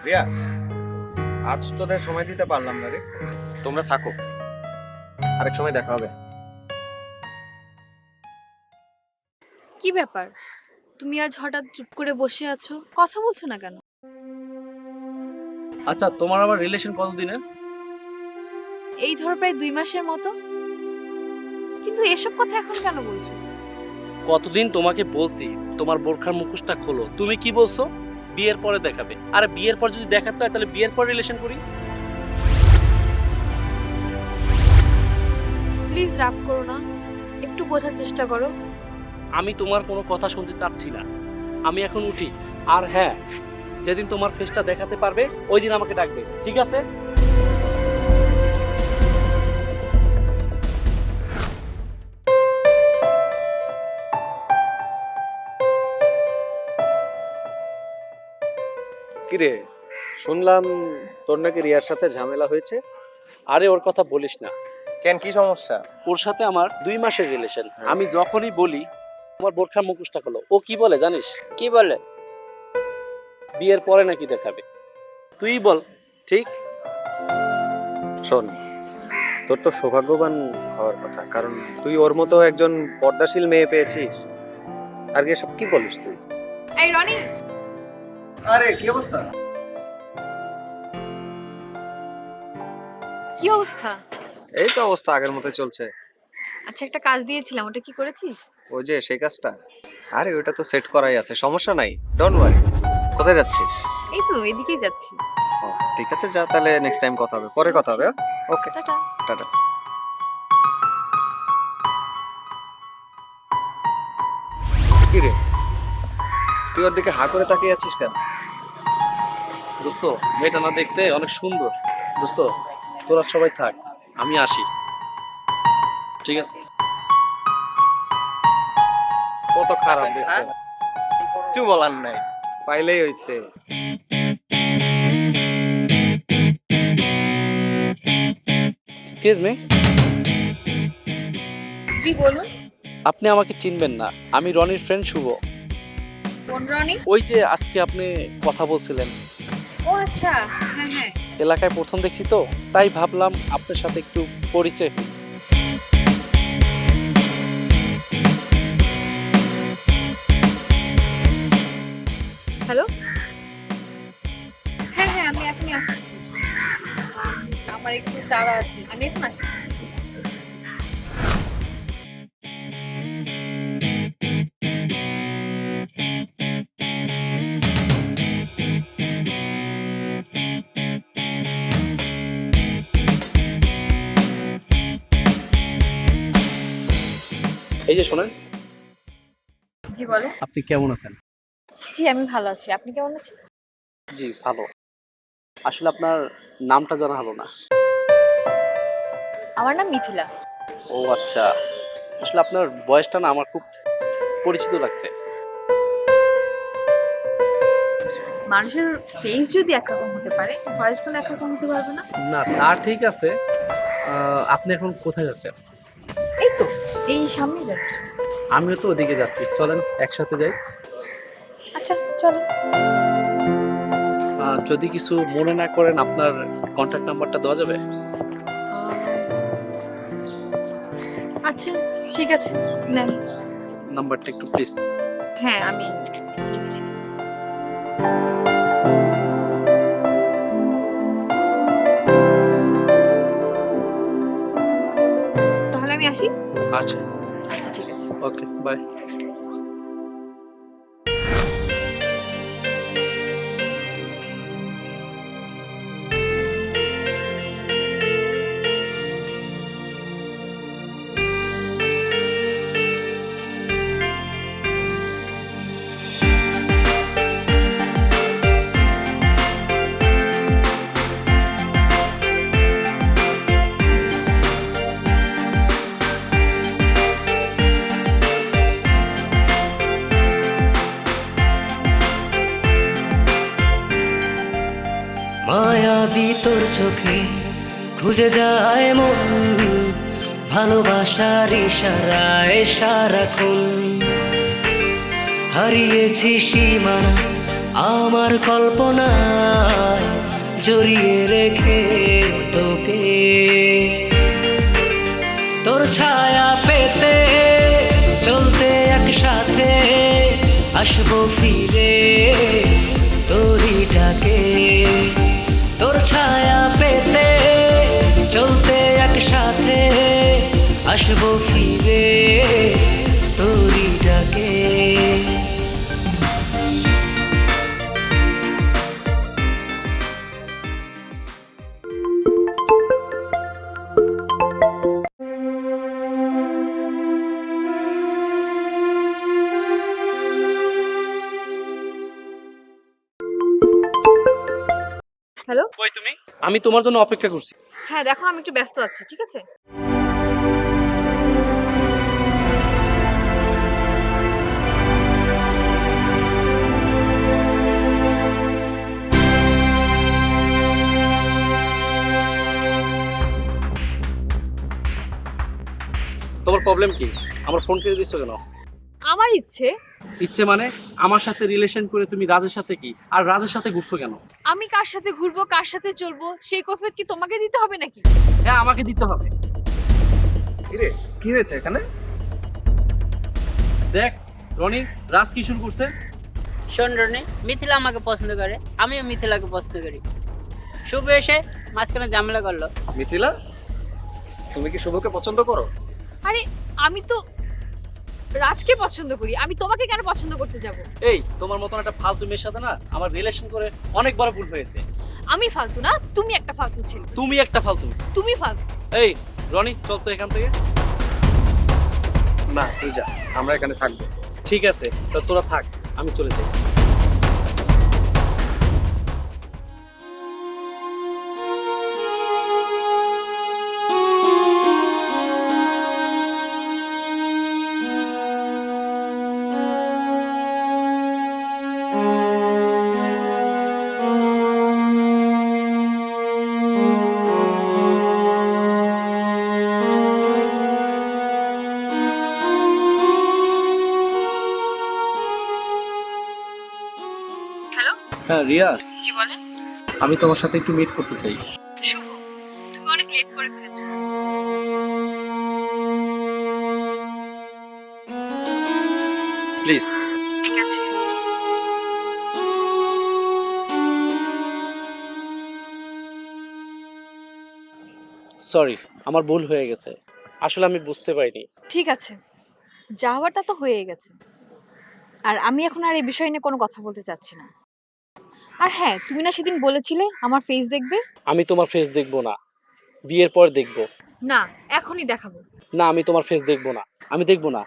রিয়া, আজ তোদের সময় দিতে পারলাম না রে। তোমরা থাকো, আরেক সময় দেখা হবে। কি ব্যাপার, তুমি আজ হঠাৎ চুপ করে বসে আছো, কথা বলছো না কেন? আচ্ছা, তোমার আবার রিলেশন কতদিনের? এই ধরো প্রায় 2 মাসের মতো। কিন্তু এসব কথা এখন কেন বলছো? কতদিন তোমাকে বলছি তোমার বোরখার মুখোশটা খোলো, তুমি কি বলছো? বিয়ের পরে দেখাবে। আরে বিয়ের পর যদি দেখাতে হয় তাহলে বিয়ের পর রিলেশন করি। প্লিজ রাগ করো না, একটু বোঝার চেষ্টা করো। আমি তোমার কোনো কথা শুনতে চাচ্ছি না, আমি এখন উঠি। আর হ্যাঁ, যেদিন তোমার ফেসটা দেখাতে পারবে ওই দিন আমাকে ডাকবে, ঠিক আছে? কিরে, শুনলাম তোর নাকি রিয়ার সাথে ঝামেলা হয়েছে। আরে ওর কথা বলিস না, কেন, কি সমস্যা? ওর সাথে আমার 2 মাসের রিলেশন। আমি যখনই বলি তোমার বোরখার মুখোশটা খোলো, ও কি বলে জানিস? কি বলে? বিয়ের পরে নাকি দেখাবে। তুই বল, ঠিক? শোন, তোর তো সৌভাগ্যবান হওয়ার কথা, কারণ তুই ওর মতো একজন পর্দাশীল মেয়ে পেয়েছিস। আর কি সব কি বলিস তুই? এই রনি, আরে কি অবস্থা? কি অবস্থা? এই তো অবস্থা আগের মতো চলছে। আচ্ছা, একটা কাজ দিয়েছিলাম, ওটা কি করেছিস? ওই যে সেই কাজটা, আরে ওটা তো সেট করাই আছে, সমস্যা নাই, ডোন্ট ওয়ারি। কোথায় যাচ্ছিস? এই তো এদিকেই যাচ্ছি। ও, ঠিক আছে, যা তাহলে, নেক্সট টাইম কথা হবে, পরে কথা হবে। ওকে, টাটা। টাটা। কি রে, তুই ওর দিকে হা করে তাকিয়ে আছিস কেন? দোস্ত, মেয়েটা না দেখতে অনেক সুন্দর। দোস্ত, তোরা সবাই থাক, আমি আসি, ঠিক আছে? কত খারাপ দেখছে, কিছু বলার নাই, পাইলেই হইছে। এক্সকিউজ মি, জি বলুন। আপনি আমাকে চিনবেন না, আমি রনির ফ্রেন্ড শুভ। কোন রনি? ওই যে আজকে আপনি কথা বলছিলেন। ও আচ্ছা, হ্যাঁ হ্যাঁ। এলাকায় প্রথম দেখছি তো, তাই ভাবলাম আপনার সাথে একটু পরিচয় হই। হ্যালো, হ্যাঁ হ্যাঁ, আমি এখনই আসছি। আমার একটু তাড়া আছে, আমি এখন আসি। এই যে শোনেন, জি বলো। আপনি কেমন আছেন? জি আমি ভালো আছি, আপনি কেমন আছেন? জি ভালো। আসলে আপনার নামটা জানা হলো না। আমার নাম মিথিলা। ও আচ্ছা, আসলে আপনার বয়সটা না আমার খুব পরিচিত লাগছে। মানুষের ফেস যদি একরকম হতে পারে, ভয়েস কোনো একরকম হতে পারবে না? না, তার ঠিক আছে। আপনি এখন কোথায় যাচ্ছেন? এই তো, এই সামনে যাচ্ছি। আমিও তো ওদিকে যাচ্ছি, চলেন একসাথে যাই। আচ্ছা চলো। যদি কিছু মনে না করেন, আপনার কন্ট্যাক্ট নাম্বারটা দেওয়া যাবে? আচ্ছা ঠিক আছে, নেন। নাম্বারটা একটু প্লিজ। হ্যাঁ আমি দিচ্ছি। তাহলে আমি আসি। আচ্ছা, আচ্ছা ঠিক আছে। ওকে, বাই। মায়াবী তোর চোখে খুঁজে যায় মন, ভালোবাসার ইশারায় সারাক্ষণ হারিয়েছি সীমানা আমার কল্পনায়। জড়িয়ে রেখে তোকে তোর ছায়া পেতে চলতে একসাথে আসবো ফিরে তোরই ডাকে তোর ছায়া পেতে চলতে একসাথে আসবো ফিরে তোরই ডাকে হ্যালো। কই তুমি? আমি তোমার জন্য অপেক্ষা করছি। হ্যাঁ দেখো, আমি একটু ব্যস্ত আছি, ঠিক আছে? তোমার প্রবলেম কি? আমার ফোন কেটে দিচ্ছ কেন? আমার ইচ্ছে। ইচ্ছে মানে আমার সাথে রিলেশন করে তুমি রাজের সাথে কি আর রাজের সাথে ঘুরছো কেন? আমি কার সাথে ঘুরবো, কার সাথে চলবো, সেই কৈফিয়ত কি তোমাকে দিতে হবে নাকি? হ্যাঁ, আমাকে দিতে হবে। কিরে, কি হয়েছে এখানে? দেখ রনি, রাজ কি শুরু করছে। শোন রনি, মিথিলা আমাকে পছন্দ করে, আমিও মিথিলাকে পছন্দ করি। শুভ এসে মাঝখানে ঝামেলা করলো। মিথিলা, তুমি কি শুভকে পছন্দ করো? আরে আমি তো রাজকে পছন্দ করি, আমি তোমাকে কেন পছন্দ করতে যাব? এই তোমার মতন একটা ফালতু মেয়ের সাথে না আমার রিলেশন করে অনেক বড় ভুল হয়েছে। আমি ফালতু না, তুমি একটা ফালতু ছেলে। তুমি একটা ফালতু। তুমি ফালতু। এই রনি, চল তো এখান থেকে। না, তুই যা, আমরা এখানে থাকবো। ঠিক আছে, তা তোরা থাক, আমি চলে যাই। হ্যালো। হ্যাঁ রিয়া, জি বলেন। আমি তোমার সাথে একটু মিট করতে চাই। শুভ, তুমি অনেক লেট করে ফেলেছো। প্লিজ। ঠিক আছে। সরি, আমার ভুল হয়ে গেছে। আসলে আমি বুঝতে পারিনি। ঠিক আছে, যা হওয়ার তা তো হয়ে গেছে। আর আমি এখন আর এই বিষয় নিয়ে কোনো কথা বলতে চাচ্ছি না। আর হ্যাঁ, তুমি না সেদিন বলেছিলে আমার ফেস দেখবে? আমি তোমার ফেস দেখবো না, বিয়ের পর দেখবো। না, এখনই দেখাবো। না, আমি তোমার ফেস দেখবো না, আমি দেখবো না,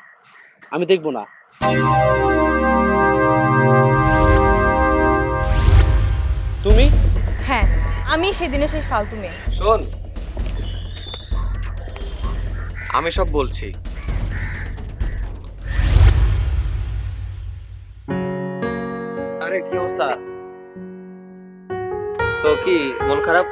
আমি দেখবো না। তুমি? হ্যাঁ, আমি সেদিনে সেই ফালতু মেয়ে। শোন, আমি সব বলছি। আরে কি অবস্থা? তো কি মন খারাপ?